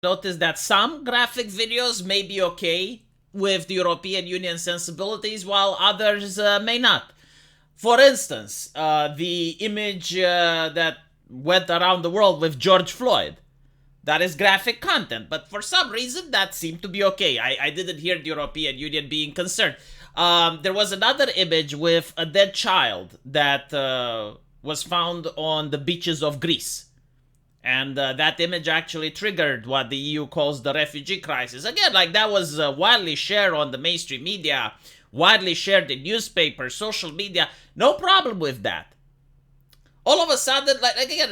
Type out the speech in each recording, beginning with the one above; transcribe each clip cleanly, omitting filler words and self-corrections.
notice that some graphic videos may be okay with the European Union sensibilities, while others may not. For instance, the image that went around the world with George Floyd. That is graphic content, but for some reason that seemed to be okay. I didn't hear the European Union being concerned. There was another image with a dead child that was found on the beaches of Greece. And that image actually triggered what the EU calls the refugee crisis. Again, like that was widely shared on the mainstream media, widely shared in newspapers, social media. No problem with that. All of a sudden, like again,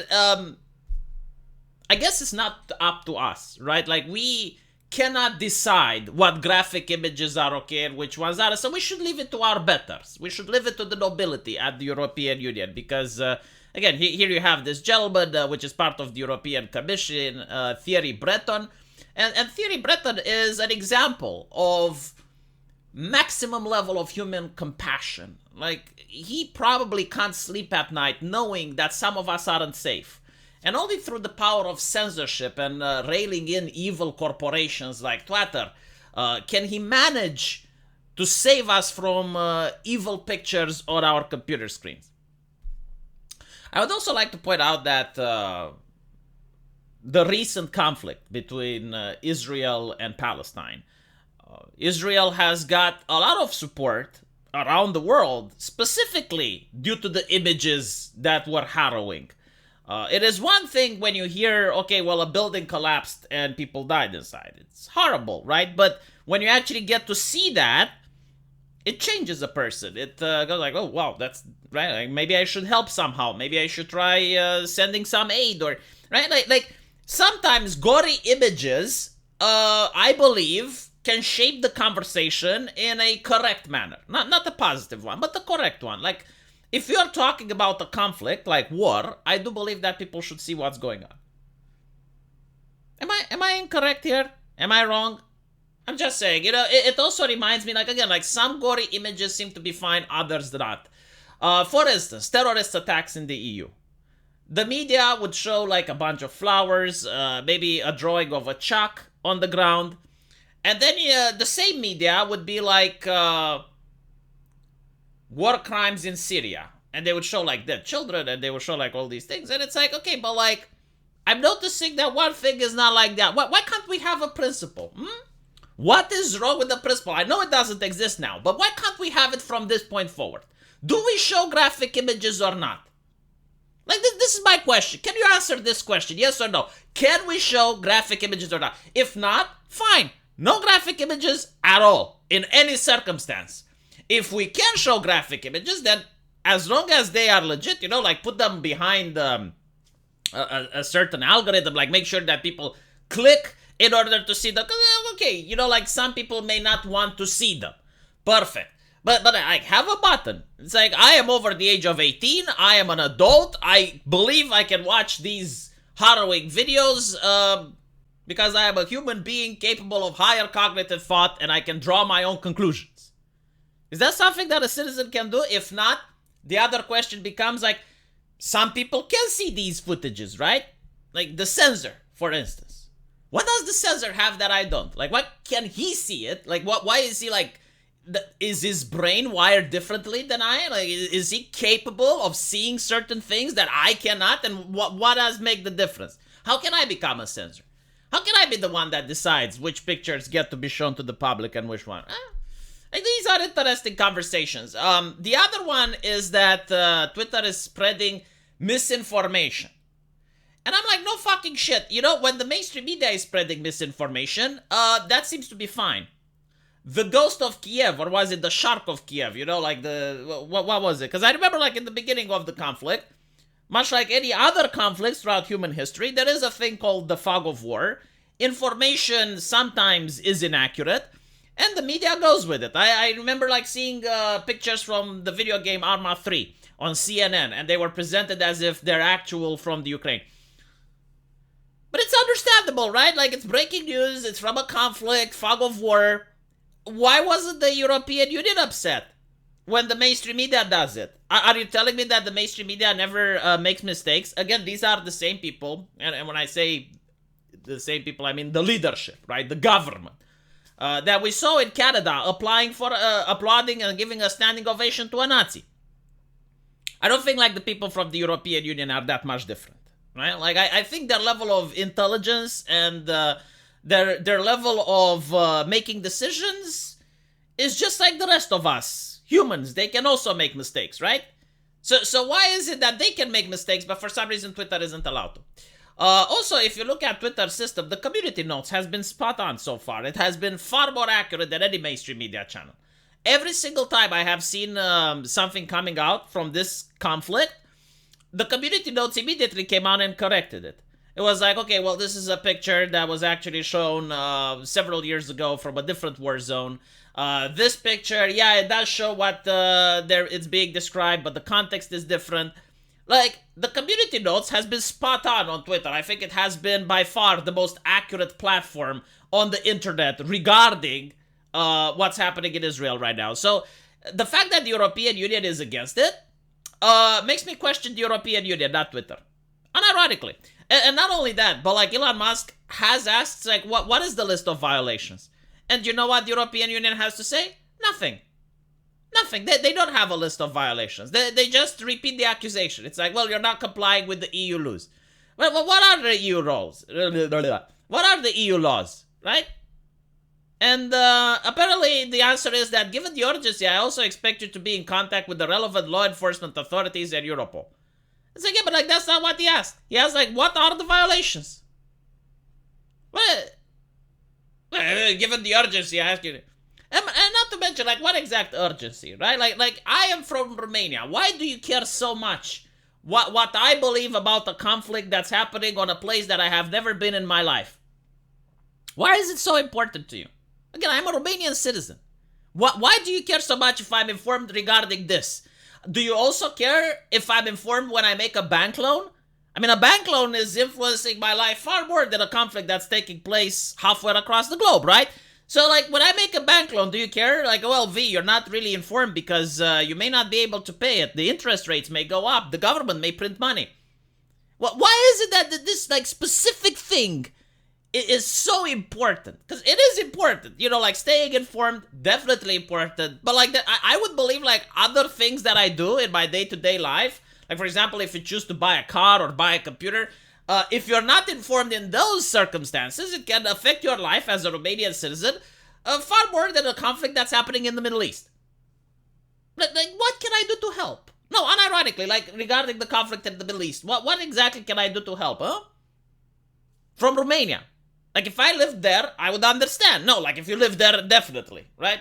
I guess it's not up to us, right? Like we cannot decide what graphic images are okay and which ones are. So we should leave it to our betters. We should leave it to the nobility at the European Union because, again, here you have this gentleman, which is part of the European Commission, Thierry Breton. And Thierry Breton is an example of maximum level of human compassion. Like, he probably can't sleep at night knowing that some of us aren't safe. And only through the power of censorship and railing in evil corporations like Twitter can he manage to save us from evil pictures on our computer screens. I would also like to point out that the recent conflict between Israel and Palestine. Israel has got a lot of support around the world, specifically due to the images that were harrowing. It is one thing when you hear, okay, well, a building collapsed and people died inside. It's horrible, right? But when you actually get to see that, it changes a person. It goes like, oh, wow, that's right. Like, maybe I should help somehow. Maybe I should try sending some aid or, right? Like sometimes gory images, I believe, can shape the conversation in a correct manner. Not the positive one, but the correct one. Like, if you're talking about a conflict like war, I do believe that people should see what's going on. Am I incorrect here? Am I wrong? I'm just saying, it also reminds me, like, again, like some gory images seem to be fine, others not. For instance, terrorist attacks in the EU. The media would show like a bunch of flowers, maybe a drawing of a chuck on the ground. And then the same media would be like, war crimes in Syria, and they would show like dead children, and they would show like all these things, and it's like, okay, but like, I'm noticing that one thing is not like that. Why can't we have a principle? What is wrong with the principle? I know it doesn't exist now, but why can't we have it from this point forward? Do we show graphic images or not? Like, this is my question. Can you answer this question, yes or no? Can we show graphic images or not? If not, fine. No graphic images at all, in any circumstance. If we can show graphic images, then as long as they are legit, like put them behind a certain algorithm, like make sure that people click in order to see them. Okay, like some people may not want to see them. Perfect. But I have a button. It's like, I am over the age of 18. I am an adult. I believe I can watch these harrowing videos because I am a human being capable of higher cognitive thought and I can draw my own conclusions. Is that something that a citizen can do? If not, the other question becomes like, some people can see these footages, right? Like the censor, for instance. What does the censor have that I don't? Like, why can he see it? Like, why is he like, is his brain wired differently than I am? Like, is he capable of seeing certain things that I cannot? And what does make the difference? How can I become a censor? How can I be the one that decides which pictures get to be shown to the public and which one? And these are interesting conversations. The other one is that Twitter is spreading misinformation. And I'm like, no fucking shit. When the mainstream media is spreading misinformation, that seems to be fine. The ghost of Kiev, or was it the shark of Kiev? Like what was it? Because I remember like in the beginning of the conflict, much like any other conflicts throughout human history, there is a thing called the fog of war. Information sometimes is inaccurate. And the media goes with it. I remember like seeing pictures from the video game Arma 3 on CNN, and they were presented as if they're actual from the Ukraine. But it's understandable, right? Like, it's breaking news, it's from a conflict, fog of war. Why wasn't the European Union upset when the mainstream media does it? Are you telling me that the mainstream media never makes mistakes? Again, these are the same people, and when I say the same people, I mean the leadership, right? The government. That we saw in Canada applauding and giving a standing ovation to a Nazi. I don't think like the people from the European Union are that much different, right? Like I think their level of intelligence and their level of making decisions is just like the rest of us humans. They can also make mistakes, right? So why is it that they can make mistakes, but for some reason Twitter isn't allowed to? Also, if you look at Twitter's system, the community notes has been spot on so far. It has been far more accurate than any mainstream media channel. Every single time I have seen something coming out from this conflict, the community notes immediately came out and corrected it. It was like, okay, well, this is a picture that was actually shown several years ago from a different war zone. This picture, yeah, it does show what it's being described, but the context is different. Like, the community notes has been spot on Twitter. I think it has been by far the most accurate platform on the internet regarding what's happening in Israel right now. So, the fact that the European Union is against it makes me question the European Union, not Twitter. Unironically. And not only that, but like Elon Musk has asked, like, what is the list of violations? And you know what the European Union has to say? Nothing. Nothing. They don't have a list of violations. They just repeat the accusation. It's like, well, you're not complying with the EU laws. Well, what are the EU laws? What are the EU laws, right? And apparently the answer is that given the urgency, I also expect you to be in contact with the relevant law enforcement authorities and Europol. It's like, yeah, but like that's not what he asked. He asked, like, what are the violations? What? Given the urgency, I ask you. And not to mention, like, what exact urgency, right? Like I am from Romania. Why do you care so much what I believe about the conflict that's happening on a place that I have never been in my life? Why is it so important to you? Again, I'm a Romanian citizen. Why do you care so much if I'm informed regarding this? Do you also care if I'm informed when I make a bank loan? I mean, a bank loan is influencing my life far more than a conflict that's taking place halfway across the globe, right? So, like, when I make a bank loan, do you care? Like, well, V, you're not really informed because you may not be able to pay it. The interest rates may go up. The government may print money. Well, why is it that this, like, specific thing is so important? Because it is important. You know, like, staying informed, definitely important. But, like, I would believe, like, other things that I do in my day-to-day life, like, for example, if you choose to buy a car or buy a computer, if you're not informed in those circumstances, it can affect your life as a Romanian citizen far more than a conflict that's happening in the Middle East. Like, what can I do to help? No, unironically, like, regarding the conflict in the Middle East, what exactly can I do to help, huh? From Romania. Like, if I lived there, I would understand. No, like, if you live there, definitely, right?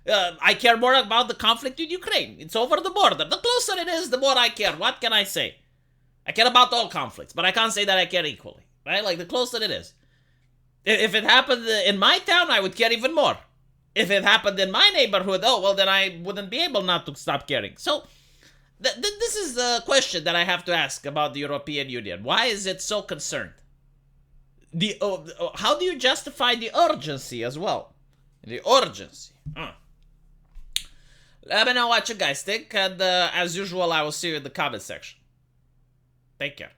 I care more about the conflict in Ukraine. It's over the border. The closer it is, the more I care. What can I say? I care about all conflicts, but I can't say that I care equally, right? Like, the closer it is. If it happened in my town, I would care even more. If it happened in my neighborhood, oh, well, then I wouldn't be able not to stop caring. So, this is the question that I have to ask about the European Union. Why is it so concerned? How do you justify the urgency as well? The urgency. Let me know what you guys think, and as usual, I will see you in the comment section. Take care.